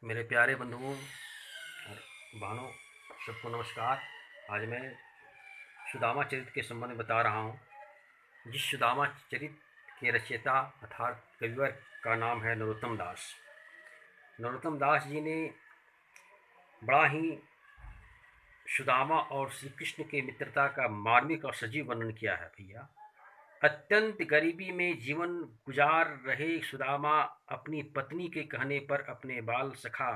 मेरे प्यारे बंधुओं और बहनों, सबको नमस्कार। आज मैं सुदामा चरित्र के संबंध में बता रहा हूँ। जिस सुदामा चरित्र के रचयिता अर्थात कविवर का नाम है नरोत्तम दास। नरोत्तम दास जी ने बड़ा ही सुदामा और श्री कृष्ण के मित्रता का मार्मिक और सजीव वर्णन किया है। भैया, अत्यंत गरीबी में जीवन गुजार रहे सुदामा अपनी पत्नी के कहने पर अपने बाल सखा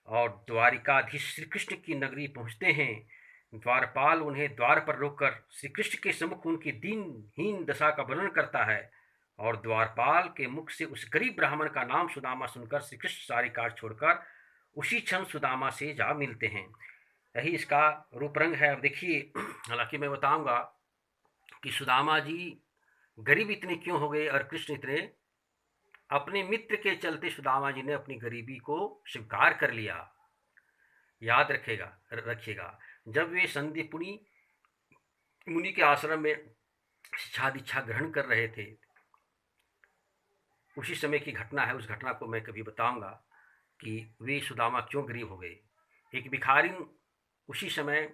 और द्वारिकाधीश श्री कृष्ण की नगरी पहुंचते हैं। द्वारपाल उन्हें द्वार पर रोककर श्री कृष्ण के सम्मुख उनकी दीनहीन दशा का वर्णन करता है और द्वारपाल के मुख से उस गरीब ब्राह्मण का नाम सुदामा सुनकर श्री कृष्ण सारी कार छोड़कर उसी क्षण सुदामा से जा मिलते हैं। यही इसका रूप रंग है। अब देखिए, हालांकि मैं बताऊंगा कि सुदामा जी गरीब इतने क्यों हो गए और कृष्ण इतने। अपने मित्र के चलते सुदामा जी ने अपनी गरीबी को स्वीकार कर लिया। याद रखिएगा, जब वे संदीपुनी मुनि के आश्रम में शिक्षा दीक्षा ग्रहण कर रहे थे, उसी समय की घटना है। उस घटना को मैं कभी बताऊंगा कि वे सुदामा क्यों गरीब हो गए। एक भिखारिन उसी समय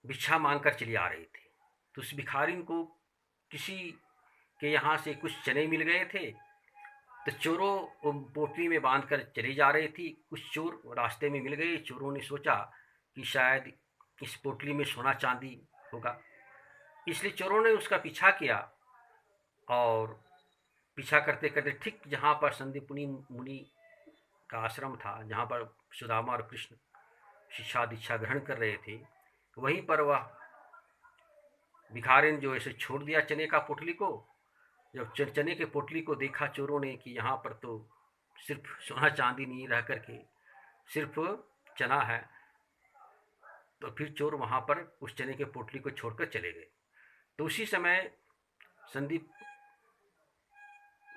भिक्षा मांगकर चली आ रही थी, तो उस भिखारिन को किसी के यहाँ से कुछ चने मिल गए थे, तो चोरों पोटली में बांधकर चली जा रही थी। कुछ चोर रास्ते में मिल गए। चोरों ने सोचा कि शायद इस पोटली में सोना चांदी होगा, इसलिए चोरों ने उसका पीछा किया और पीछा करते करते ठीक जहाँ पर संदीपुनी मुनि का आश्रम था, जहाँ पर सुदामा और कृष्ण शिक्षा दीक्षा ग्रहण कर रहे थे, वहीं पर वह भिखारिन जो ऐसे छोड़ दिया चने का पोटली को। जब चने के पोटली को देखा चोरों ने कि यहाँ पर तो सिर्फ सोना चांदी नहीं रह करके सिर्फ चना है, तो फिर चोर वहाँ पर उस चने के पोटली को छोड़कर चले गए। तो उसी समय संदीप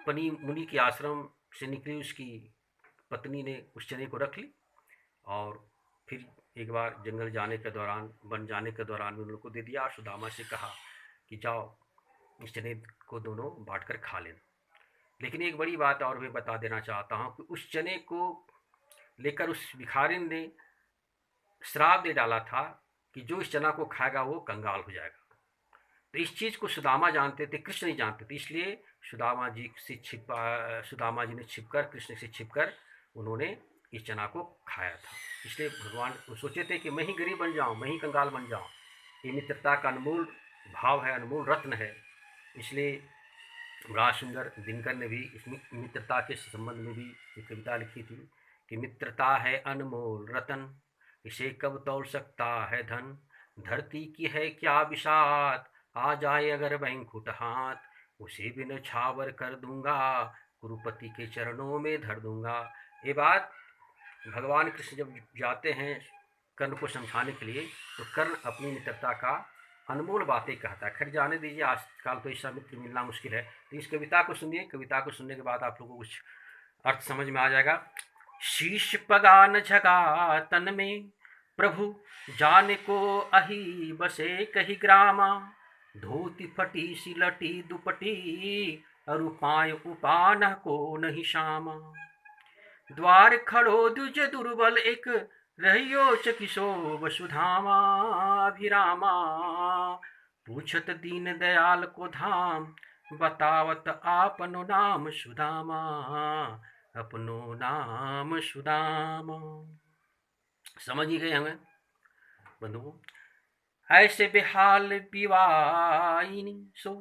पनी मुनि के आश्रम से निकली उसकी पत्नी ने उस चने को रख ली और फिर एक बार जंगल जाने के दौरान, वन जाने के दौरान उन लोगों को दे दिया और सुदामा से कहा कि जाओ इस चने को दोनों बांट कर खा लेना। लेकिन एक बड़ी बात और मैं बता देना चाहता हूँ कि उस चने को लेकर उस भिखारिन ने श्राप दे डाला था कि जो इस चना को खाएगा वो कंगाल हो जाएगा। तो इस चीज़ को सुदामा जानते थे, कृष्ण नहीं जानते थे, इसलिए सुदामा जी ने छिपकर, कृष्ण से छिपकर उन्होंने इस चना को खाया था। इसलिए भगवान सोचे थे कि मैं ही गरीब बन जाऊं, मैं ही कंगाल बन जाऊं। ये मित्रता का अनमोल भाव है, अनमोल रत्न है। इसलिए बड़ा सुंदर दिनकर ने भी इस मित्रता के संबंध में भी एक कविता लिखी थी कि मित्रता है अनमोल रतन, इसे कब तोल सकता है धन। धरती की है क्या बिसात, आ जाए अगर बैंकुट हाथ, उसे भी नछावर कर दूंगा, गुरुपति के चरणों में धर दूंगा। ये बात भगवान कृष्ण जब जाते हैं कर्ण को समझाने के लिए, तो कर्ण अपनी मित्रता का अनमोल बातें कहता है। खैर जाने दीजिए, आजकल तो ऐसा मित्र मिलना मुश्किल है। तो इस कविता को सुनिए, कविता को सुनने के बाद आप लोगों को कुछ अर्थ समझ में आ जाएगा। शीश पगान झगा तन में, प्रभु जाने को अही बसे कही ग्रामा, धोती फटी सिलटी दुपटी, अरुपाय उपान को नहीं शामा। द्वार खड़ो द्विज दुर्बल एक, रहियो चकिसो वसुधामा अभिरामा, पूछत दीन दयाल को धाम, बतावत आपनो नाम सुदामा, अपनो नाम सुदामा। समझ ही गए हमें बंधुओं। ऐसे बेहाल पिवाइनी सो,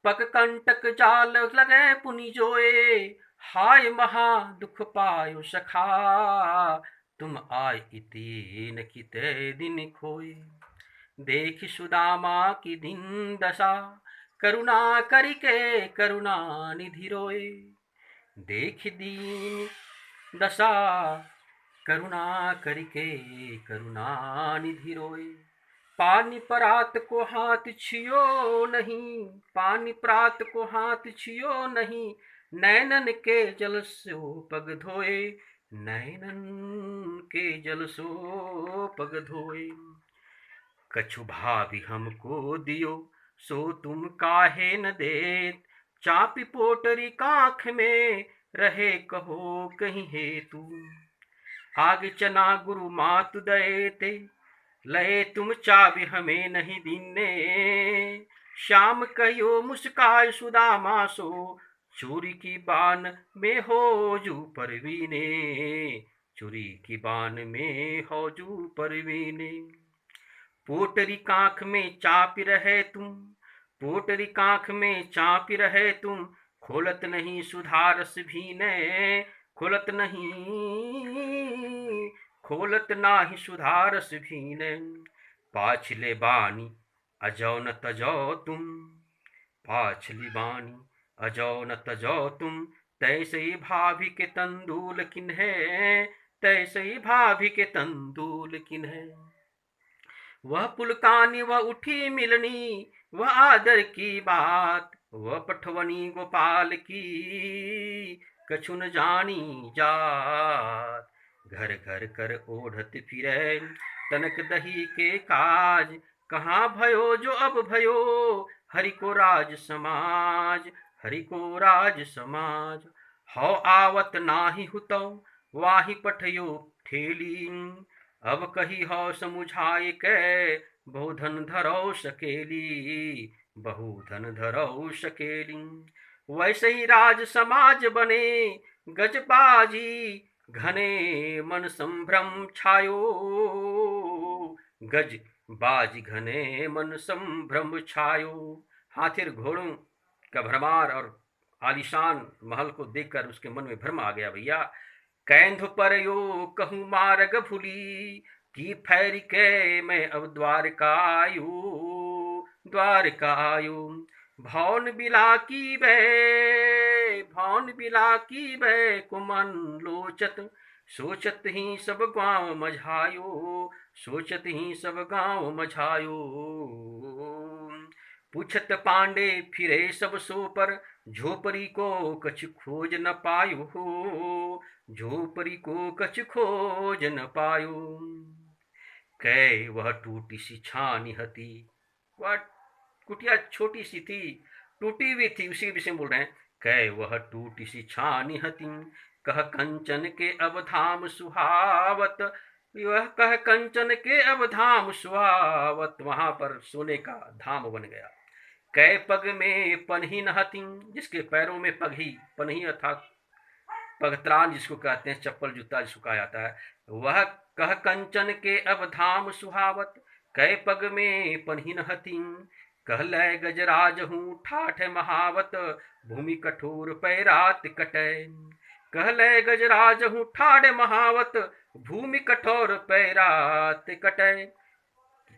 पग कंटक जाल लगे पुनि जोए, हाय महा दुख पायो सखा, तुम आय इति न किते दिन खोए। देख सुदामा की दिन दशा, करुणा करिके करुणा निधि रोए। देख दीन दशा, करुणा करिके करुणा निधि रोए। पानी परात को हाथ छियो नहीं, पानी प्रात को हाथ छियो नहीं, नैनन के जल सो पग धोए, नैनन के जल सो पग धोए। कछु भाभी हमको दियो, सो तुम काहे न देत, चापी पोटरी काख में, रहे कहो कहीं हेतु। आगे चना गुरु मातु दये ते, लए तुम चाबि हमें नहीं दीने। श्याम कहियो मुस्काय सुदामा सो, चोरी की बान में हो जू परवीने। चोरी की बान में हो जू परवीने। पोटरी कांख में चापी रहे तुम, पोटरी कांख में चापी रहे तुम। खोलत नहीं सुधारस भीने, खोलत नहीं, खोलत नाही सुधारस भीने। पाछले बानी अजौ न तजौ तुम, पाछली बानी अजौ न तजौ तुम। तैसे ही भाभी के तंदूल किन्हे, तैसे ही भाभी के तंदूल किन्हे। वह पुलकानी वह उठी मिलनी, वह आदर की बात, वह पठवनी गोपाल की कछु न जानी जात। घर घर कर ओढ़त फिरे तनक दही के काज। कहाँ भयो जो अब भयो हरि को राज समाज, हरि को राज समाज। हौ आवत नाही हुतौ वाही पठयो ठेली। अब कही हौ समुझाए कै बहुधन धरौ सकेली, बहुधन धरौ सकेली। वैसे ही राज समाज बने गजबाजी, घने मन संभ्रम छायो। गज बाज घने मन संभ्रम छायो। हाथिर घोड़ों का भरमार और आलिशान महल को देखकर उसके मन में भ्रम आ गया। भैया कैंधु पर यो कहूँ मार्ग भूली, की फैरी के मैं अब द्वारका आयु, द्वारका आयु। भौन बिला की बै, भौन बिला की बै कुमन लोचत। सोचत ही सब गाँव मझायो, सोचत ही सब गाँव मझायो। पूछत पांडे फिरे सब सो पर, झोपड़ी को कछ खोज न पायो हो, झोपड़ी को कछ खोज न पायो। कै वह टूटी सी छानी हती, वह कुटिया छोटी सी थी, टूटी हुई थी, उसी के विषय में बोल रहे हैं। कै वह टूटी सी छानी हती, कह कंचन के अब धाम सुहावत। वह कह कंचन के अब धाम सुहावत, वहां पर सोने का धाम बन गया। कै पग में पन्ही न हती, जिसके पैरों में पगही, पन्ही अर्थात पगत्रान जिसको कहते हैं, चप्पल जूता जिसको कहा जाता है। वह कह कंचन के अब धाम सुहावत, कै पग में पन्ही न हती। कह लय गजराज हूँ ठाठ महावत, भूमि कठोर पैरात कटै। कह लय गजराज हूँ ठाठ महावत, भूमि कठोर पैरात कटै।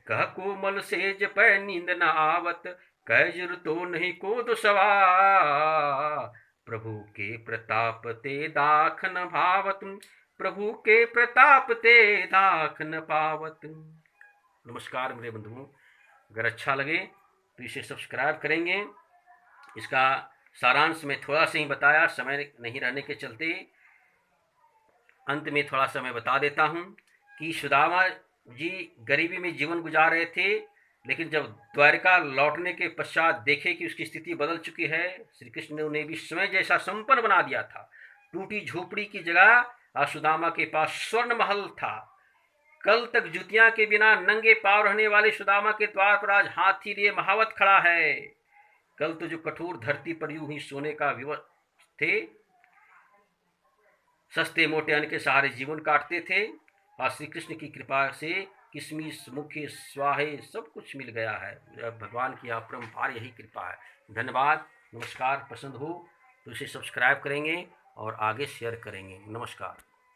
कह कोमल सेज पै नींद न आवत, कह जुर तो नहीं को दुसवा। प्रभु के प्रताप ते दाख न भावत, प्रभु के प्रताप ते दाख न पावत। नमस्कार मेरे बंधुओं, अगर अच्छा लगे तो इसे सब्सक्राइब करेंगे। इसका सारांश में थोड़ा सा ही बताया, समय नहीं रहने के चलते अंत में थोड़ा सा मैं बता देता हूँ कि सुदामा जी गरीबी में जीवन गुजार रहे थे, लेकिन जब द्वारका लौटने के पश्चात देखे कि उसकी स्थिति बदल चुकी है, श्री कृष्ण ने उन्हें भी स्वयं जैसा संपन्न बना दिया था। टूटी झोपड़ी की जगह सुदामा के पास स्वर्ण महल था। कल तक जूतियां के बिना नंगे पांव रहने वाले सुदामा के द्वार पर आज हाथी लिए महावत खड़ा है। कल तो जो कठोर धरती पर यूं ही सोने का विवश थे, सस्ते मोटे अन्न के सहारे जीवन काटते थे, और श्री कृष्ण की कृपा से किशमिश मुखे स्वाहे सब कुछ मिल गया है। भगवान की अपरंपार यही कृपा है। धन्यवाद, नमस्कार। पसंद हो तो इसे सब्सक्राइब करेंगे और आगे शेयर करेंगे। नमस्कार।